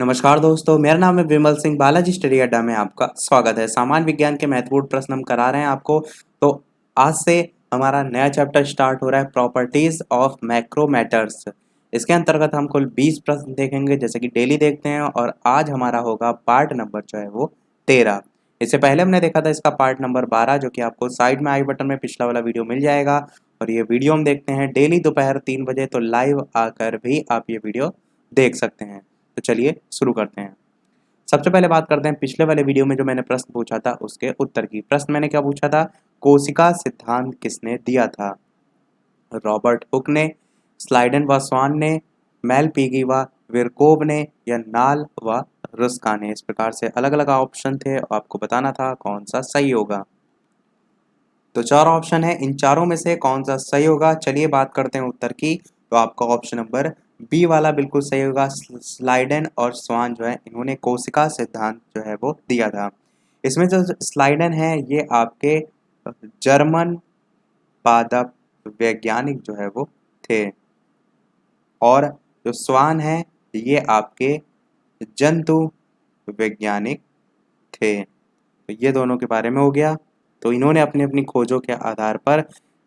नमस्कार दोस्तों, मेरा नाम है विमल सिंह। बालाजी स्टडी अड्डा में आपका स्वागत है। सामान्य विज्ञान के महत्वपूर्ण प्रश्न हम करा रहे हैं आपको। तो आज से हमारा नया चैप्टर स्टार्ट हो रहा है, प्रॉपर्टीज ऑफ मैक्रो मैटर्स। इसके अंतर्गत हम कुल 20 प्रश्न देखेंगे, जैसे कि डेली देखते हैं। और आज हमारा होगा पार्ट नंबर जो है वो 13। इससे पहले हमने देखा था इसका पार्ट नंबर 12, जो कि आपको साइड में आई बटन में पिछला वाला वीडियो मिल जाएगा। और ये वीडियो हम देखते हैं डेली दोपहर 3 बजे, तो लाइव आकर भी आप ये वीडियो देख सकते हैं। तो चलिए शुरू करते हैं। सबसे पहले बात करते हैं पिछले वाले वीडियो में जो मैंने प्रश्न पूछा था उसके उत्तर की। प्रश्न मैंने क्या पूछा था? कोशिका सिद्धांत किसने दिया था? रॉबर्ट हुक ने, स्लाइडन व स्वान ने, मेलपीगी व विरकोव ने, या नाल व रुस्का ने। इस प्रकार से अलग अलग ऑप्शन थे, आपको बताना था कौन सा सही होगा। तो 4 ऑप्शन है, इन चारों में से कौन सा सही होगा? चलिए बात करते हैं उत्तर की। तो आपका ऑप्शन नंबर बी वाला बिल्कुल सही होगा। स्लाइडन और स्वान जो है इन्होंने कोशिका सिद्धांत जो है वो दिया था। इसमें जो स्लाइडन है ये आपके जर्मन पादप वैज्ञानिक जो है वो थे, और जो स्वान है ये आपके जंतु वैज्ञानिक थे। तो ये दोनों के बारे में हो गया। तो इन्होंने अपनी अपनी खोजों के आधार पर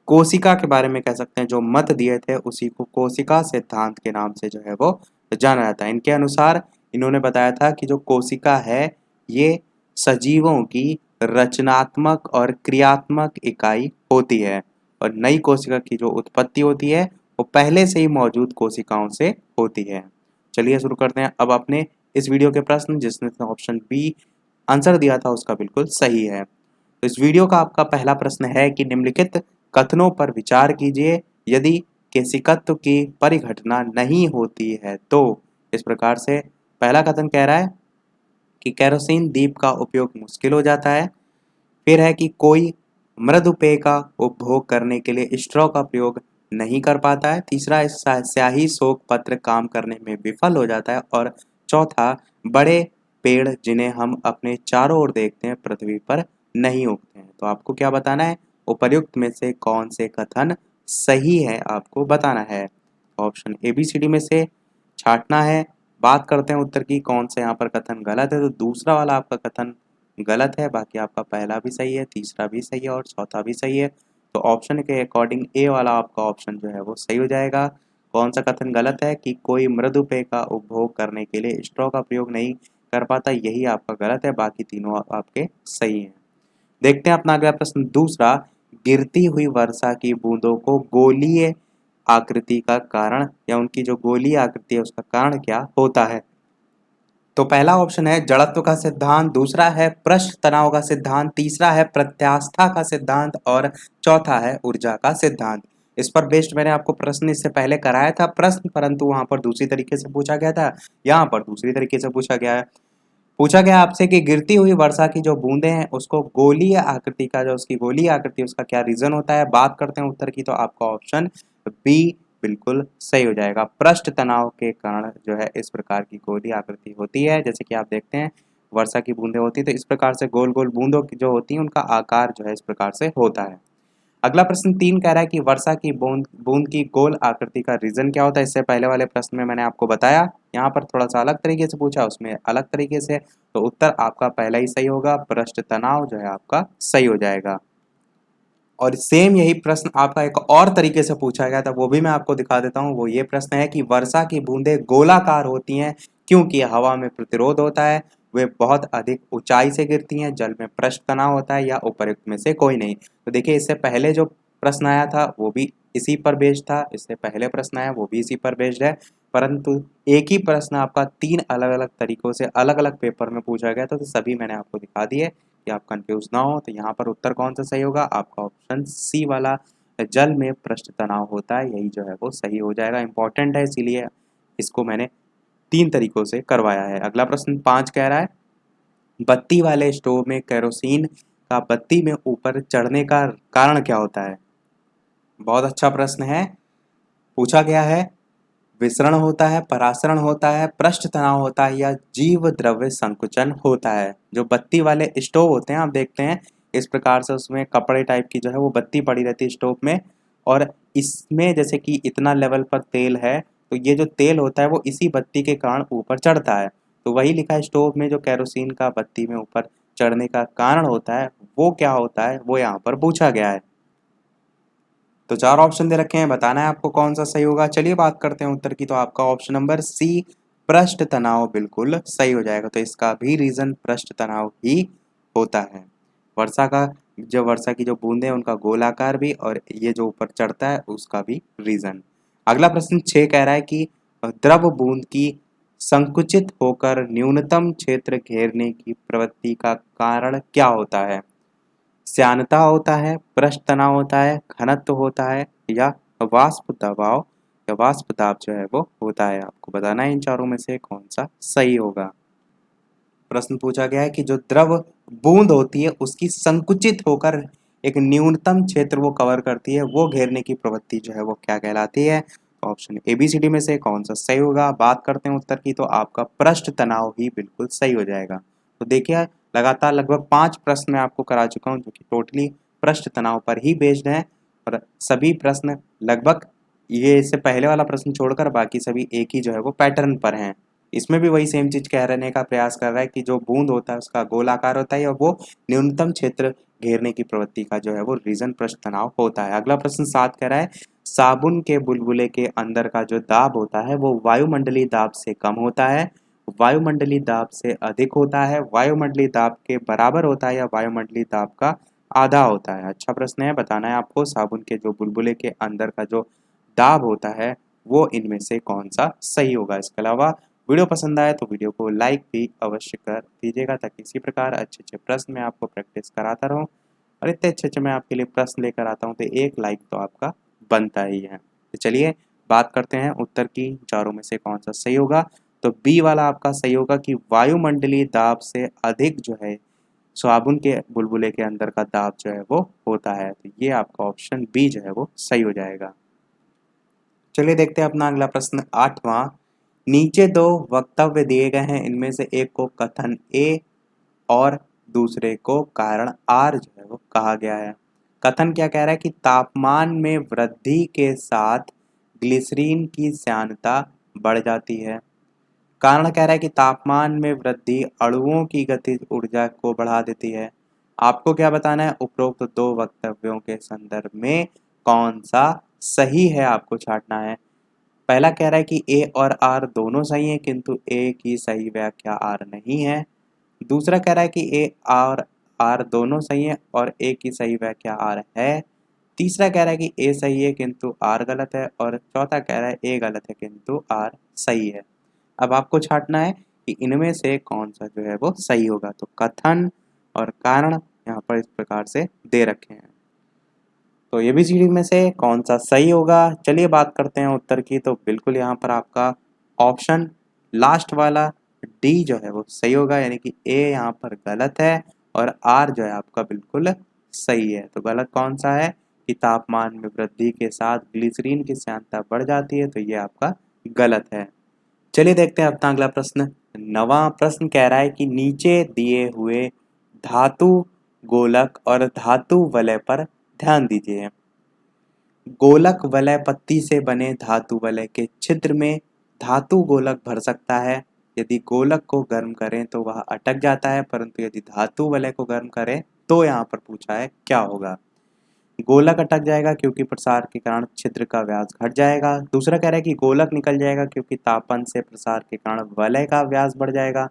कोशिका के बारे में कह सकते हैं जो मत दिए थे, उसी को कोशिका सिद्धांत के नाम से जो है वो जाना जाता है। इनके अनुसार इन्होंने बताया था कि जो कोशिका है ये सजीवों की रचनात्मक और क्रियात्मक इकाई होती है, और नई कोशिका की जो उत्पत्ति होती है वो पहले से ही मौजूद कोशिकाओं से होती है। चलिए शुरू करते हैं अब अपने इस वीडियो के प्रश्न। जिसने ऑप्शन बी आंसर दिया था उसका बिल्कुल सही है। तो इस वीडियो का आपका पहला प्रश्न है कि निम्नलिखित कथनों पर विचार कीजिए। यदि केशिकत्व की परिघटना नहीं होती है तो। इस प्रकार से पहला कथन कह रहा है कि केरोसिन दीप का उपयोग मुश्किल हो जाता है। फिर है कि कोई मृदु पेय का उपभोग करने के लिए स्ट्रॉ का प्रयोग नहीं कर पाता है। तीसरा, स्याही शोक पत्र काम करने में विफल हो जाता है। और चौथा, बड़े पेड़ जिन्हें हम अपने चारों ओर देखते हैं पृथ्वी पर नहीं उगते हैं। तो आपको क्या बताना है? उपर्युक्त में से कौन से कथन सही है आपको बताना है। Option A B C D में से छांटना है। बात करते हैं उत्तर की, कौन सा यहाँ पर कथन गलत है। तो दूसरा वाला आपका कथन गलत है, बाकी आपका पहला भी सही है, तीसरा भी सही है और चौथा भी सही है। तो ऑप्शन के अकॉर्डिंग ए वाला आपका ऑप्शन जो है वो सही हो जाएगा। कौन सा कथन गलत है कि कोई मृदु पेय का उपभोग करने के लिए स्ट्रॉ का प्रयोग नहीं कर पाता, यही आपका गलत है, बाकी तीनों आपके सही हैं। देखते हैं अपना अगला प्रश्न दूसरा। गिरती हुई वर्षा की बूंदों को गोलीय आकृति का कारण, या उनकी जो गोलीय आकृति है उसका कारण क्या होता है? तो पहला ऑप्शन है जड़त्व का सिद्धांत, दूसरा है पृष्ठ तनाव का सिद्धांत, तीसरा है प्रत्यास्था का सिद्धांत, और चौथा है ऊर्जा का सिद्धांत। इस पर बेस्ड मैंने आपको प्रश्न इससे पहले कराया था प्रश्न, परंतु वहां पर दूसरी तरीके से पूछा गया था, यहाँ पर दूसरी तरीके से पूछा गया है। पूछा गया आपसे कि गिरती हुई वर्षा की जो बूंदें हैं उसको गोलीय आकृति का, जो उसकी गोलीय आकृति उसका क्या रीजन होता है। बात करते हैं उत्तर की, तो आपका ऑप्शन बी बिल्कुल सही हो जाएगा। पृष्ठ तनाव के कारण जो है इस प्रकार की गोलीय आकृति होती है। जैसे कि आप देखते हैं वर्षा की बूंदें होती है तो इस प्रकार से गोल गोल बूंदों की जो होती है उनका आकार जो है इस प्रकार से होता है। अगला प्रश्न 3 कह रहा है कि वर्षा की बूंद बूंद की गोल आकृति का रीजन क्या होता है। इससे पहले वाले प्रश्न में मैंने आपको बताया, यहाँ पर थोड़ा सा अलग तरीके से पूछा, उसमें अलग तरीके से। तो उत्तर आपका पहला ही सही होगा, पृष्ठ तनाव जो है आपका सही हो जाएगा। और सेम यही प्रश्न आपका एक और तरीके से पूछा गया था, वो भी मैं आपको दिखा देता हूँ। वो ये प्रश्न है कि वर्षा की बूंदें गोलाकार होती हैं क्योंकि हवा में प्रतिरोध होता है, वे बहुत अधिक ऊंचाई से गिरती हैं, जल में पृष्ठ तनाव होता है, या उपर्युक्त में से कोई नहीं। तो देखिए इससे पहले जो प्रश्न आया था वो भी इसी पर बेस्ड था, इससे पहले प्रश्न आया वो भी इसी पर बेस्ड है, परंतु एक ही प्रश्न आपका 3 अलग अलग तरीकों से अलग अलग पेपर में पूछा गया था। तो सभी मैंने आपको दिखा दिए कि आप कंफ्यूज ना हो। तो यहाँ पर उत्तर कौन सा सही होगा? आपका ऑप्शन सी वाला, जल में पृष्ठ तनाव होता है, यही जो है वो सही हो जाएगा। इंपॉर्टेंट है इसीलिए इसको मैंने 3 तरीकों से करवाया है। अगला प्रश्न 5 कह रहा है बत्ती वाले स्टोव में केरोसिन का बत्ती में ऊपर चढ़ने का कारण क्या होता है। बहुत अच्छा प्रश्न है, पूछा गया है विसरण होता है, परासरण होता है, पृष्ठ तनाव होता है, या जीव द्रव्य संकुचन होता है। जो बत्ती वाले स्टोव होते हैं आप देखते हैं इस प्रकार से उसमें कपड़े टाइप की जो है वो बत्ती पड़ी रहती है स्टोव में, और इसमें जैसे कि इतना लेवल पर तेल है तो ये जो तेल होता है वो इसी बत्ती के कारण ऊपर चढ़ता है। तो वही लिखा है, स्टोव में जो केरोसिन का बत्ती में ऊपर चढ़ने का कारण होता है वो क्या होता है, वो यहाँ पर पूछा गया है। तो 4 ऑप्शन दे रखे हैं, बताना है आपको कौन सा सही होगा। चलिए बात करते हैं उत्तर की। तो आपका ऑप्शन नंबर सी पृष्ठ तनाव बिल्कुल सही हो जाएगा। तो इसका भी रीजन पृष्ठ तनाव ही होता है। वर्षा का जो वर्षा की जो बूंदे उनका गोलाकार भी, और ये जो ऊपर चढ़ता है उसका भी रीजन। अगला प्रश्न 6 कह रहा है कि द्रव बूंद की संकुचित होकर न्यूनतम क्षेत्र घेरने की प्रवृत्ति का कारण क्या होता है? श्यानता होता है, पृष्ठ तनाव होता है, घनत्व होता है, या वाष्प दबाव या वाष्प दाब जो है वो होता है। आपको बताना है इन चारों में से कौन सा सही होगा। प्रश्न पूछा गया है कि जो द्रव बूंद होती है उसकी संकुचित होकर एक न्यूनतम क्षेत्र वो कवर करती है, वो घेरने की प्रवृत्ति जो है वो क्या कहलाती है? तो ऑप्शन ABCD में से कौन सा सही होगा। बात करते हैं उत्तर की। तो आपका पृष्ठ तनाव ही बिल्कुल सही हो जाएगा। तो देखिए लगातार लगभग 5 प्रश्न मैं आपको करा चुका हूँ जो कि टोटली पृष्ठ तनाव पर ही बेस्ड हैं, और सभी प्रश्न लगभग, ये इससे पहले वाला प्रश्न छोड़कर बाकी सभी एक ही जो है वो पैटर्न पर हैं। इसमें भी वही सेम चीज कहने का प्रयास कर रहा है कि जो बूंद होता है उसका गोलाकार होता है और वो न्यूनतम क्षेत्र घेरने की प्रवृत्ति का जो है वो रीजन पृष्ठ तनाव होता है। अगला प्रश्न 7 कह रहा है साबुन के बुलबुले के अंदर का जो दाब होता है वो वायुमंडलीय दाब से कम होता है, वायुमंडलीय दाब से अधिक होता है, वायुमंडलीय दाब के बराबर होता है, या वायुमंडलीय दाब का आधा होता है। अच्छा प्रश्न है, बताना है आपको साबुन के जो बुलबुले के अंदर का जो दाब होता है वो इनमें से कौन सा सही होगा। इसके अलावा वीडियो पसंद आए तो वीडियो को लाइक भी अवश्य कर दीजिएगा, ताकि इसी प्रकार अच्छे अच्छे प्रश्न मैं आपको प्रैक्टिस कराता रहूं, और इतने अच्छे अच्छे मैं आपके लिए प्रश्न लेकर आता हूं तो एक लाइक तो आपका बनता ही है। तो चलिए बात करते हैं उत्तर की, चारों में से कौन सा सही होगा। तो बी वाला आपका सही होगा कि वायुमंडलीय दाब से अधिक जो है साबुन के बुलबुले के अंदर का दाब जो है वो होता है। तो ये आपका ऑप्शन बी जो है वो सही हो जाएगा। चलिए देखते हैं अपना अगला प्रश्न 8वां। नीचे 2 वक्तव्य दिए गए हैं, इनमें से एक को कथन ए और दूसरे को कारण आर जो है वो कहा गया है। कथन क्या कह रहा है कि तापमान में वृद्धि के साथ ग्लिसरीन की श्यानता बढ़ जाती है। कारण कह रहा है कि तापमान में वृद्धि अणुओं की गतिज ऊर्जा को बढ़ा देती है। आपको क्या बताना है, उपरोक्त 2 वक्तव्यों के संदर्भ में कौन सा सही है आपको छांटना है। पहला कह रहा है कि ए और आर दोनों सही हैं, किंतु ए की सही व्याख्या आर नहीं है। दूसरा कह रहा है कि ए और आर दोनों सही हैं और ए की सही व्याख्या आर है। तीसरा कह रहा है कि ए सही है किंतु आर गलत है, और चौथा कह रहा है ए गलत है किंतु आर सही है। अब आपको छांटना है कि इनमें से कौन सा जो है वो सही होगा। तो कथन और कारण यहाँ पर इस प्रकार से दे रखे हैं, तो ABCD में से कौन सा सही होगा। चलिए बात करते हैं उत्तर की। तो बिल्कुल यहाँ पर आपका ऑप्शन लास्ट वाला डी जो है वो सही होगा, यानी कि ए यहाँ पर गलत है और आर जो है आपका बिल्कुल सही है। तो गलत कौन सा है कि तापमान में वृद्धि के साथ ग्लिसरीन की श्यानता बढ़ जाती है, तो ये आपका गलत है। चलिए देखते हैं अपना अगला प्रश्न। 9वां प्रश्न कह रहा है कि नीचे दिए हुए धातु गोलक और धातु वलय पर ध्यान दीजिए। गोलक वलय पत्ती से बने धातु वलय के छिद्र में धातु गोलक भर सकता है। यदि गोलक को गर्म करें तो वह अटक जाता है, परंतु यदि धातु वलय को गर्म करें तो यहाँ पर पूछा है क्या होगा। गोलक अटक जाएगा क्योंकि प्रसार के कारण छिद्र का व्यास घट जाएगा। दूसरा कह रहा है कि गोलक निकल जाएगा क्योंकि तापन से प्रसार के कारण वलय का व्यास बढ़ जाएगा।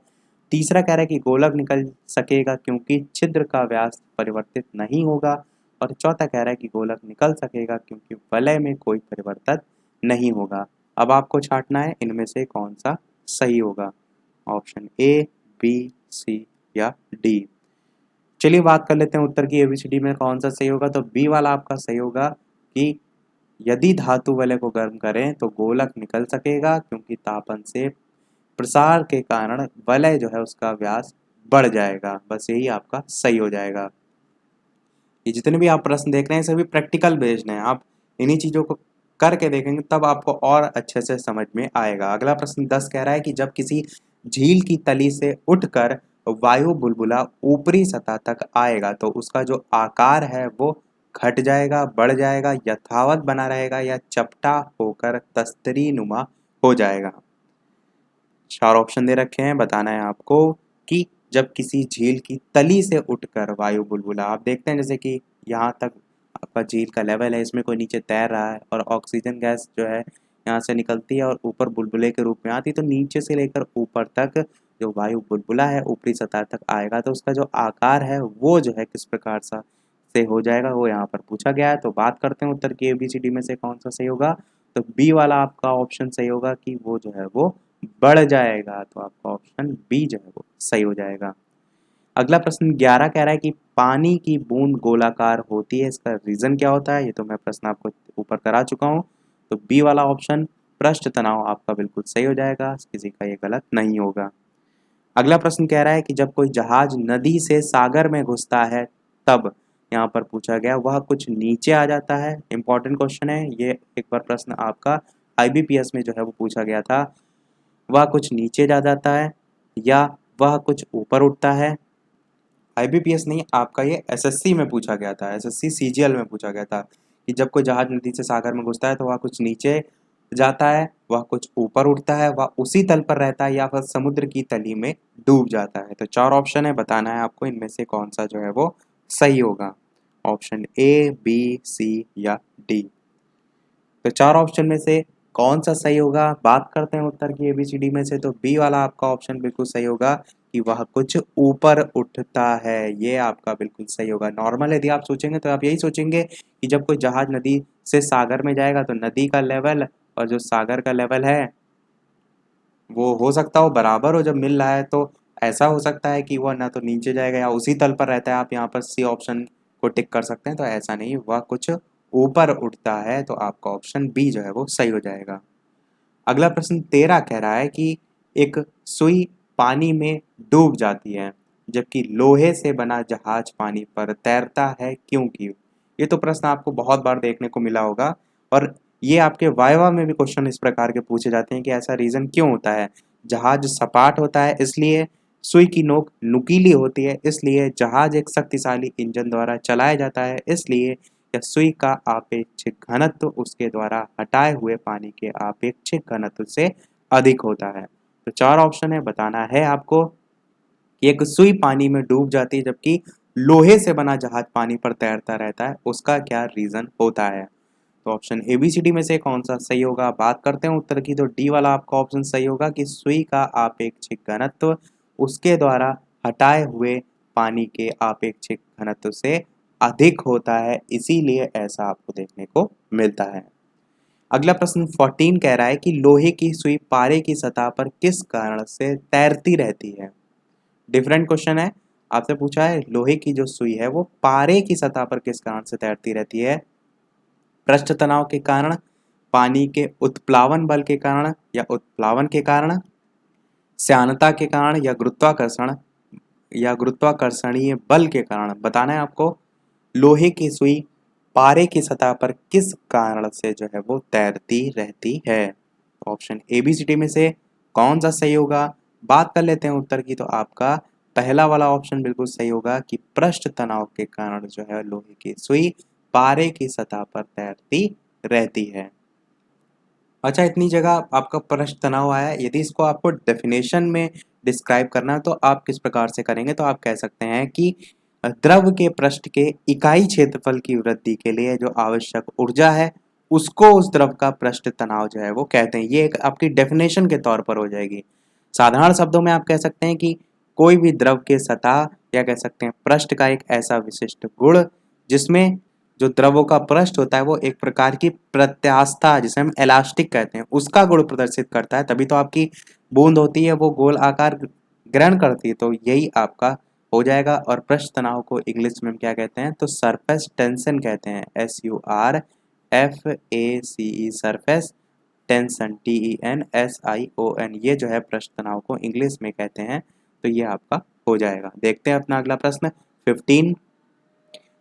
तीसरा कह रहा है कि गोलक निकल सकेगा क्योंकि छिद्र का व्यास परिवर्तित नहीं होगा। और चौथा कह रहा है कि गोलक निकल सकेगा क्योंकि वलय में कोई परिवर्तन नहीं होगा। अब आपको छांटना है इनमें से कौन सा सही होगा, ऑप्शन ए, बी, सी या डी। चलिए बात कर लेते हैं उत्तर की। ABCD में कौन सा सही होगा। तो बी वाला आपका सही होगा कि यदि धातु वलय को गर्म करें तो गोलक निकल सकेगा क्योंकि तापन से प्रसार के कारण वलय जो है उसका व्यास बढ़ जाएगा। बस यही आपका सही हो जाएगा। ये जितने भी आप प्रश्न देख रहे हैं सभी प्रैक्टिकल बेस्ड हैं। आप इन्हीं चीज़ों को करके देखेंगे तब आपको और अच्छे से समझ में आएगा। अगला प्रश्न 10 कह रहा है कि जब किसी झील की तली से उठकर वायु बुलबुला ऊपरी सतह तक आएगा तो उसका जो आकार है वो घट जाएगा, बढ़ जाएगा, यथावत बना रहेगा, या चपटा होकर तस्तरी नुमा हो जाएगा। चार ऑप्शन दे रखे हैं, बताना है आपको कि जब किसी झील की तली से उठकर वायु बुलबुला, आप देखते हैं जैसे कि यहाँ तक आपका झील का लेवल है, इसमें कोई नीचे तैर रहा है और ऑक्सीजन गैस जो है यहाँ से निकलती है और ऊपर बुलबुले के रूप में आती है, तो नीचे से लेकर ऊपर तक जो वायु बुलबुला है ऊपरी सतह तक आएगा, तो उसका जो आकार है वो जो है किस प्रकार से हो जाएगा वो यहाँ पर पूछा गया है। तो बात करते हैं उत्तर की, ABCD में से कौन सा सही होगा। तो बी वाला आपका ऑप्शन सही होगा कि वो जो है वो बढ़ जाएगा, तो आपका ऑप्शन बी जो है वो सही हो जाएगा। अगला प्रश्न 11 कह रहा है कि पानी की बूंद गोलाकार होती है, इसका रीजन क्या होता है। ये तो मैं प्रश्न आपको ऊपर करा चुका हूँ, तो बी वाला ऑप्शन पृष्ठ तनाव आपका बिल्कुल सही हो जाएगा, किसी का ये गलत नहीं होगा। अगला प्रश्न कह रहा है कि जब कोई जहाज नदी से सागर में घुसता है तब, यहाँ पर पूछा गया वह कुछ नीचे आ जाता है। इंपॉर्टेंट क्वेश्चन है ये, एक बार प्रश्न आपका IBPS में जो है वो पूछा गया था, वह कुछ नीचे जा जाता है या वह कुछ ऊपर उठता है। IBPS नहीं, आपका ये SSC में पूछा गया था, SSC CGL में पूछा गया था कि जब कोई जहाज नदी से सागर में घुसता है तो वह कुछ नीचे जाता है, वह कुछ ऊपर उठता है, वह उसी तल पर रहता है या वह समुद्र की तली में डूब जाता है। तो चार ऑप्शन है, बताना है आपको इनमें से कौन सा जो है वो सही होगा, ऑप्शन A, B, C या D। तो चार ऑप्शन में से कौन सा सही होगा, बात करते हैं उत्तर की ABCD में से, तो बी वाला आपका ऑप्शन बिल्कुल सही होगा कि वह कुछ ऊपर उठता है, ये आपका बिल्कुल सही होगा। नॉर्मल यदि आप सोचेंगे तो आप यही सोचेंगे कि जब कोई जहाज नदी से सागर में जाएगा तो नदी का लेवल और जो सागर का लेवल है वो हो सकता हो बराबर हो, जब मिल रहा है तो ऐसा हो सकता है कि वह ना तो नीचे जाएगा या उसी तल पर रहता है। आप यहाँ पर सी ऑप्शन को टिक कर सकते हैं, तो ऐसा नहीं, वह कुछ ऊपर उठता है, तो आपका ऑप्शन बी जो है वो सही हो जाएगा। अगला प्रश्न 13 कह रहा है कि एक सुई पानी में डूब जाती है जबकि लोहे से बना जहाज पानी पर तैरता है, क्योंकि। ये तो प्रश्न आपको बहुत बार देखने को मिला होगा और ये आपके वाइवा में भी क्वेश्चन इस प्रकार के पूछे जाते हैं कि ऐसा रीजन क्यों होता है। जहाज सपाट होता है इसलिए, सुई की नोक नुकीली होती है इसलिए, जहाज एक शक्तिशाली इंजन द्वारा चलाया जाता है इसलिए, या सुई का आपेक्षिक घनत्व उसके द्वारा हटाए हुए पानी के आपेक्षिक घनत्व से अधिक होता है। तो चार ऑप्शन है, बताना है आपको कि एक सुई पानी में डूब जाती है जबकि लोहे से बना जहाज पानी पर तैरता रहता है, उसका क्या रीजन होता है। तो ऑप्शन ABCD में से कौन सा सही होगा, बात करते हैं उत्तर की, तो डी वाला आपका ऑप्शन सही होगा कि सुई का आपेक्षिक घनत्व उसके द्वारा हटाए हुए पानी के आपेक्षिक घनत्व से अधिक होता है, इसीलिए ऐसा आपको देखने को मिलता है। अगला प्रश्न 14 कह रहा है कि लोहे की सुई पारे की सतह पर किस कारण से तैरती रहती है। डिफरेंट क्वेश्चन है, आपसे पूछा है लोहे की जो सुई है वो पारे की सतह पर किस कारण से तैरती रहती है। पृष्ठ तनाव के कारण, पानी के उत्प्लावन बल के कारण या उत्प्लावन के कारण, श्यानता के कारण या गुरुत्वाकर्षणीय बल के कारण। बताना है आपको लोहे की सुई पारे की सतह पर किस कारण से जो है वो तैरती रहती है। ऑप्शन ABCD में से कौन सा सही होगा, बात कर लेते हैं उत्तर की, तो आपका पहला वाला ऑप्शन बिल्कुल सही होगा कि पृष्ठ तनाव के कारण जो है लोहे की सुई पारे की सतह पर तैरती रहती है। अच्छा, इतनी जगह आपका पृष्ठ तनाव आया, यदि इसको आपको डेफिनेशन में डिस्क्राइब करना है तो आप किस प्रकार से करेंगे, तो आप कह सकते हैं कि द्रव के पृष्ठ के इकाई क्षेत्रफल की वृद्धि के लिए जो आवश्यक ऊर्जा है उसको उस द्रव का पृष्ठ तनाव जो है वो कहते हैं। ये एक आपकी डेफिनेशन के तौर पर हो जाएगी। साधारण शब्दों में आप कह सकते हैं कि कोई भी द्रव के सतह या कह सकते हैं पृष्ठ का एक ऐसा विशिष्ट गुण जिसमें जो द्रवों का पृष्ठ होता है वो एक प्रकार की प्रत्यास्थता, जिसे हम इलास्टिक कहते हैं, उसका गुण प्रदर्शित करता है, तभी तो आपकी बूंद होती है वो गोल आकार ग्रहण करती है। तो यही आपका हो जाएगा। और पृष्ठ तनाव को इंग्लिश में हम क्या कहते हैं, तो सरफेस टेंशन कहते हैं, SURFACE, सरफेस टेंशन, TENSION, ये जो है पृष्ठ तनाव को इंग्लिश में कहते हैं। तो ये आपका हो जाएगा। देखते हैं अपना अगला प्रश्न 15।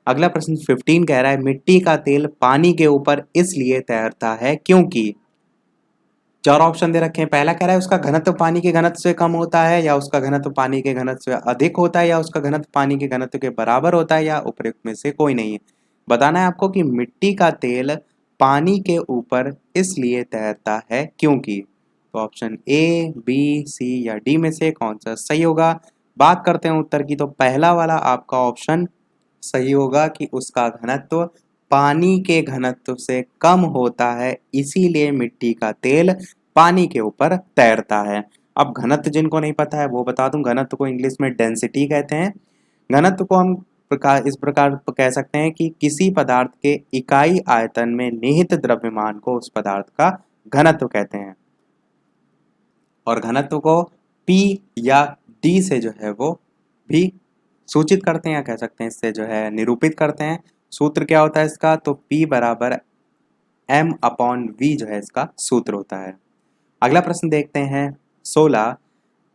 अगला प्रश्न 15 कह रहा है मिट्टी का तेल पानी के ऊपर इसलिए तैरता है क्योंकि। चार ऑप्शन दे रखे हैं। पहला कह रहा है उसका घनत्व पानी के घनत्व से कम होता है, या उसका घनत्व पानी के घनत्व से अधिक होता है, या उसका घनत्व पानी के घनत्व के बराबर होता है, या उपयुक्त में से कोई नहीं है। बताना है आपको कि मिट्टी का तेल पानी के ऊपर इसलिए तैरता है क्योंकि। तो ऑप्शन ए, बी, सी या डी में से कौन सा सही होगा। बात करते हैं उत्तर की, तो पहला वाला आपका ऑप्शन सही होगा कि उसका घनत्व पानी के घनत्व से कम होता है, इसीलिए मिट्टी का तेल पानी के ऊपर तैरता है। अब घनत्व जिनको नहीं पता है वो बता दूं, घनत्व को इंग्लिश में डेंसिटी कहते हैं। घनत्व को हम इस प्रकार कह सकते हैं कि किसी पदार्थ के इकाई आयतन में निहित द्रव्यमान को उस पदार्थ का घनत्व कहते हैं। और घनत्व को P या D से जो है वो भी सूचित करते हैं, या कह सकते हैं इससे जो है निरूपित करते हैं। सूत्र क्या होता है इसका, तो P बराबर m/v जो है इसका सूत्र होता है। अगला प्रश्न देखते हैं 16।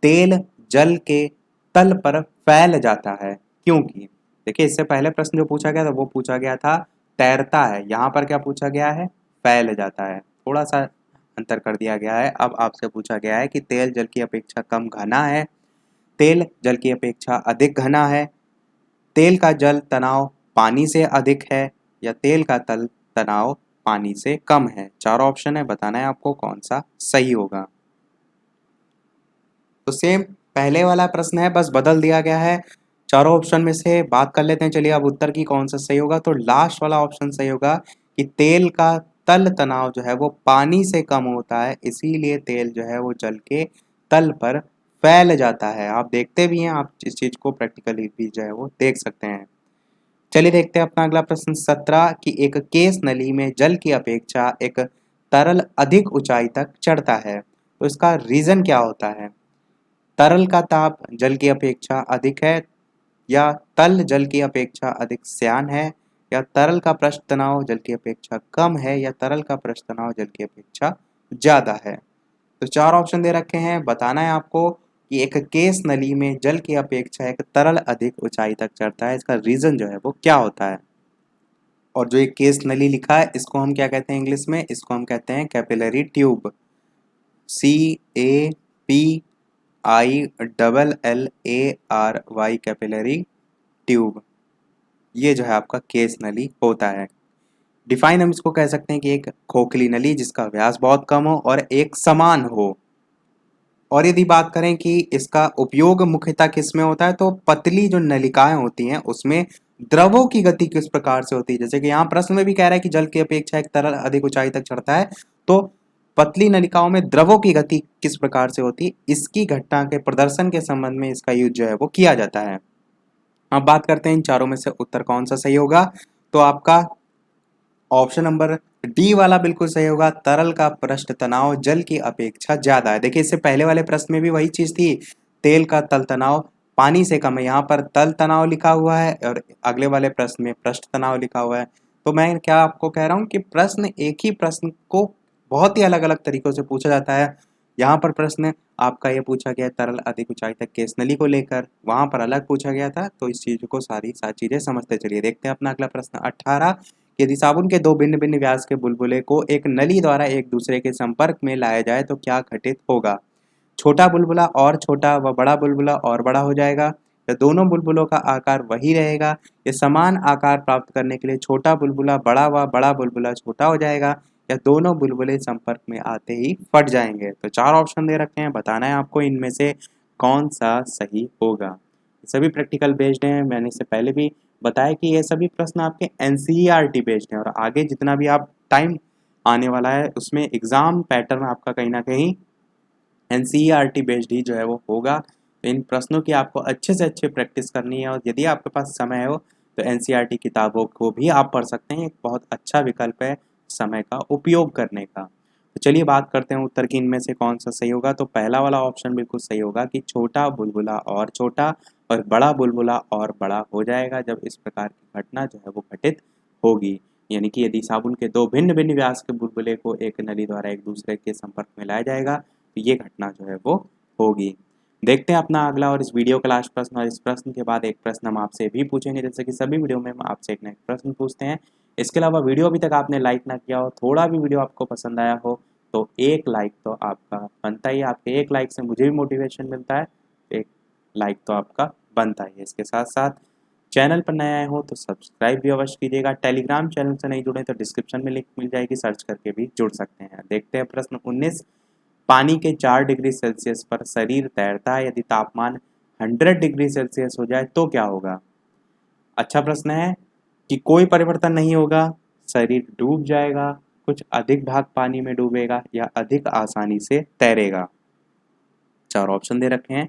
तेल जल के तल पर फैल जाता है क्योंकि, देखिए इससे पहले प्रश्न जो पूछा गया था वो पूछा गया था तैरता है, यहाँ पर क्या पूछा गया है, फैल जाता है। थोड़ा सा अंतर कर दिया गया है। अब आपसे पूछा गया है कि तेल जल की अपेक्षा कम घना है, तेल जल की अपेक्षा अधिक घना है, तेल का जल तनाव पानी से अधिक है, या तेल का तल तनाव पानी से कम है। चारों ऑप्शन है, बताना है आपको कौन सा सही होगा। तो सेम पहले वाला प्रश्न है, बस बदल दिया गया है। चारों ऑप्शन में से बात कर लेते हैं। चलिए अब उत्तर की कौन सा सही होगा, तो लास्ट वाला ऑप्शन सही होगा कि तेल का तल तनाव जो है वो पानी से कम होता है, इसीलिए तेल जो है वो जल के तल पर फैल जाता है। आप देखते भी हैं, आप इस चीज को प्रैक्टिकली भी जो है वो देख सकते हैं। चलिए देखते हैं अपना अगला प्रश्न 17 कि एक केस नली में जल की अपेक्षा एक तरल अधिक ऊंचाई तक चढ़ता है, तो इसका रीजन क्या होता है। तरल का ताप जल की अपेक्षा अधिक है, या तल जल की अपेक्षा अधिक श्यान है, या तरल का पृष्ठ तनाव जल की अपेक्षा कम है, या तरल का पृष्ठ तनाव जल की अपेक्षा ज्यादा है। तो चार ऑप्शन दे रखे हैं, बताना है आपको कि एक केस नली में जल की अपेक्षा एक तरल अधिक ऊंचाई तक चढ़ता है, इसका रीजन जो है वो क्या होता है। और जो एक केस नली लिखा है इसको हम क्या कहते हैं इंग्लिश में, इसको हम कहते हैं capillary tube. CAPILLARY capillary tube, ये जो है आपका केस नली होता है। डिफाइन हम इसको कह सकते हैं कि एक खोखली नली जिसका व्यास बहुत कम हो और एक समान हो। और यदि बात करें कि इसका उपयोग मुख्यतः किस में होता है, तो पतली जो नलिकाएं होती हैं उसमें द्रवों की गति किस प्रकार से होती है। जैसे कि यहाँ प्रश्न में भी कह रहा है कि जल की अपेक्षा एक तरल अधिक ऊंचाई तक चढ़ता है, तो पतली नलिकाओं में द्रवों की गति किस प्रकार से होती है, इसकी घटना के प्रदर्शन के संबंध में इसका यूज जो है वो किया जाता है। अब बात करते हैं इन चारों में से उत्तर कौन सा सही होगा, तो आपका ऑप्शन नंबर डी वाला बिल्कुल सही होगा। तरल का पृष्ठ तनाव जल की अपेक्षा ज्यादा है। देखिए इससे पहले वाले प्रश्न में भी वही चीज थी, तेल का तल तनाव पानी से कम है, यहाँ पर तल तनाव लिखा हुआ है और अगले वाले प्रश्न में पृष्ठ तनाव लिखा हुआ है। तो मैं क्या आपको कह रहा हूँ कि प्रश्न एक ही प्रश्न को बहुत ही अलग अलग तरीकों से पूछा जाता है। यहाँ पर प्रश्न आपका ये पूछा गया तरल अधिक ऊंचाई तक केस नली को लेकर, वहां पर अलग पूछा गया था। तो इस चीज को सारी चीजें समझते चलिए। देखते हैं अपना अगला प्रश्न 18। यदि साबुन के दो भिन्न भिन्न व्यास के बुलबुले को एक नली द्वारा एक दूसरे के संपर्क में लाया जाए तो क्या घटित होगा। छोटा बुलबुला और छोटा व बड़ा बुलबुला और बड़ा हो जाएगा, या दोनों बुलबुलों का आकार वही रहेगा, या समान आकार प्राप्त करने के लिए छोटा बुलबुला बड़ा व बड़ा बुलबुला छोटा हो जाएगा, या दोनों बुलबुले संपर्क में आते ही फट जाएंगे। तो चार ऑप्शन दे रखे हैं, बताना है आपको इनमें से कौन सा सही होगा। सभी प्रैक्टिकल बेस्ड हैं, मैंने इससे पहले भी बताया कि ये सभी प्रश्न आपके एनसीईआरटी बेस्ड हैं, और आगे जितना भी आप टाइम आने वाला है उसमें एग्जाम पैटर्न आपका कहीं ना कहीं एनसीईआरटी बेस्ड ही जो है वो होगा। तो इन प्रश्नों की आपको अच्छे से अच्छे प्रैक्टिस करनी है, और यदि आपके पास समय हो तो एनसीईआरटी किताबों को भी आप पढ़ सकते हैं। एक बहुत अच्छा विकल्प है समय का उपयोग करने का। तो चलिए बात करते हैं उत्तर की इनमें से कौन सा सही होगा। तो पहला वाला ऑप्शन बिल्कुल सही होगा कि छोटा बुलबुला और छोटा और बड़ा बुलबुला और बड़ा हो जाएगा जब इस प्रकार की घटना जो है वो घटित होगी। यानी कि यदि साबुन के दो भिन्न भिन्न व्यास के बुलबुले को एक नली द्वारा एक दूसरे के संपर्क में लाया जाएगा तो ये घटना जो है वो होगी। देखते हैं अपना अगला और इस वीडियो का लास्ट प्रश्न, और इस प्रश्न के बाद एक प्रश्न हम आपसे भी पूछेंगे, जैसे कि सभी वीडियो में हम आपसे एक नेक्स्ट प्रश्न पूछते हैं। इसके अलावा वीडियो अभी तक आपने लाइक ना किया हो, थोड़ा भी वीडियो आपको पसंद आया हो, तो एक लाइक तो आपका बनता ही है। आपके एक लाइक से मुझे भी मोटिवेशन मिलता है, एक लाइक तो आपका बनता ही है। इसके साथ साथ चैनल पर नए आए हो तो सब्सक्राइब भी अवश्य कीजिएगा। टेलीग्राम चैनल से नहीं जुड़े तो डिस्क्रिप्शन में लिंक मिल जाएगी, सर्च करके भी जुड़ सकते हैं। देखते हैं प्रश्न 19। पानी के 4 डिग्री सेल्सियस पर शरीर तैरता है, यदि तापमान 100 डिग्री सेल्सियस हो जाए तो क्या होगा? अच्छा प्रश्न है कि कोई परिवर्तन नहीं होगा, शरीर डूब जाएगा, कुछ अधिक भाग पानी में डूबेगा या अधिक आसानी से तैरेगा। 4 ऑप्शन दे रखे हैं।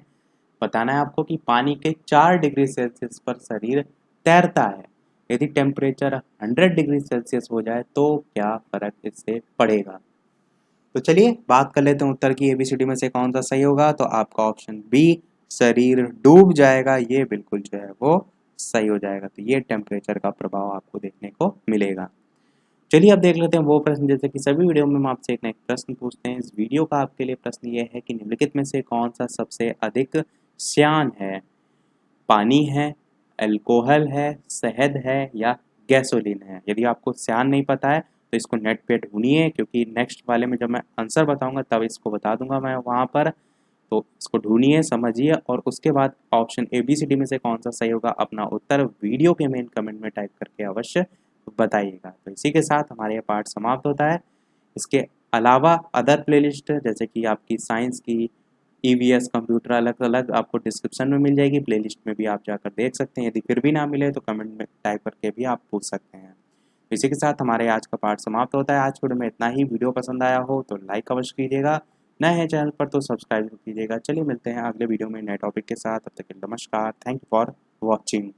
बताना है आपको कि पानी के 4 डिग्री सेल्सियस पर शरीर तैरता है, यदि टेम्परेचर 100 डिग्री सेल्सियस हो जाए तो क्या फर्क इससे पड़ेगा? तो चलिए बात कर लेते हैं उत्तर की, एबीसीडी में से कौन सा सही होगा। तो आपका ऑप्शन बी, शरीर डूब जाएगा, ये बिल्कुल जो है वो सही हो जाएगा। तो ये टेम्परेचर का प्रभाव आपको देखने को मिलेगा। चलिए अब देख लेते हैं वो प्रश्न, जैसे कि सभी वीडियो में हम आपसे एक ना एक प्रश्न पूछते हैं। इस वीडियो का आपके लिए प्रश्न ये है कि निम्नलिखित में से कौन सा सबसे अधिक श्यान है? पानी है, अल्कोहल है, शहद है या गैसोलीन है? यदि आपको श्यान नहीं पता है तो इसको नेट पे ढूंढिए, क्योंकि नेक्स्ट वाले में जब मैं आंसर बताऊंगा तब इसको बता दूंगा मैं वहाँ पर। तो इसको ढूंढिए, समझिए और उसके बाद option A B C D में से कौन सा सही होगा अपना उत्तर वीडियो के मेन कमेंट में टाइप करके अवश्य बताइएगा। तो इसी के साथ हमारे ये पार्ट समाप्त होता है। इसके अलावा अदर प्लेलिस्ट जैसे कि आपकी साइंस की, ईवीएस, कंप्यूटर, अलग अलग आपको डिस्क्रिप्शन में मिल जाएगी, प्लेलिस्ट में भी आप जाकर देख सकते हैं। यदि फिर भी ना मिले तो कमेंट में टाइप करके भी आप पूछ सकते हैं। तो इसी के साथ हमारे आज का पार्ट समाप्त होता है। आज के वीडियो में इतना ही। वीडियो पसंद आया हो तो लाइक अवश्य कीजिएगा, नए हैं चैनल पर तो सब्सक्राइब कीजिएगा। चलिए मिलते हैं अगले वीडियो में नए टॉपिक के साथ। तब तक के लिए नमस्कार। Thank you for watching.